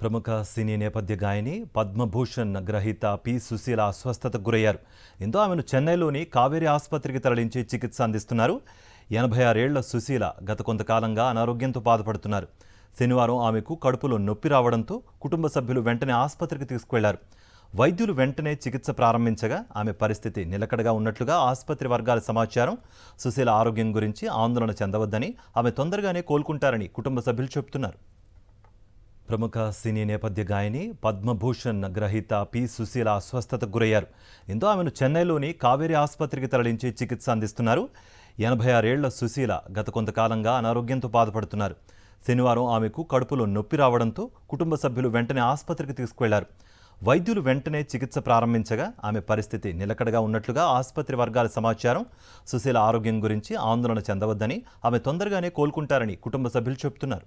ప్రముఖ సినీ నేపథ్య గాయని పద్మభూషణ్ గ్రహీత పి సుశీల అస్వస్థతకు గురయ్యారు. దీంతో ఆమెను చెన్నైలోని కావేరీ ఆసుపత్రికి తరలించి చికిత్స అందిస్తున్నారు. 86 ఏళ్ల సుశీల గత కొంతకాలంగా అనారోగ్యంతో బాధపడుతున్నారు. శనివారం ఆమెకు కడుపులో నొప్పి రావడంతో కుటుంబ సభ్యులు వెంటనే ఆసుపత్రికి తీసుకువెళ్లారు. వైద్యులు వెంటనే చికిత్స ప్రారంభించగా ఆమె పరిస్థితి నిలకడగా ఉన్నట్లుగా ఆసుపత్రి వర్గాల సమాచారం. సుశీల ఆరోగ్యం గురించి ఆందోళన చెందవద్దని, ఆమె తొందరగానే కోలుకుంటారని కుటుంబ సభ్యులు చెబుతున్నారు. ప్రముఖ సినీ నేపథ్య గాయని పద్మభూషణ్ గ్రహీత పి సుశీల అస్వస్థతకు గురయ్యారు. దీంతో ఆమెను చెన్నైలోని కావేరీ ఆసుపత్రికి తరలించి చికిత్స అందిస్తున్నారు. 86 ఏళ్ల సుశీల గత కొంతకాలంగా అనారోగ్యంతో బాధపడుతున్నారు. శనివారం ఆమెకు కడుపులో నొప్పి రావడంతో కుటుంబ సభ్యులు వెంటనే ఆసుపత్రికి తీసుకువెళ్లారు. వైద్యులు వెంటనే చికిత్స ప్రారంభించగా ఆమె పరిస్థితి నిలకడగా ఉన్నట్లుగా ఆసుపత్రి వర్గాల సమాచారం. సుశీల ఆరోగ్యం గురించి ఆందోళన చెందవద్దని, ఆమె తొందరగానే కోలుకుంటారని కుటుంబ సభ్యులు చెబుతున్నారు.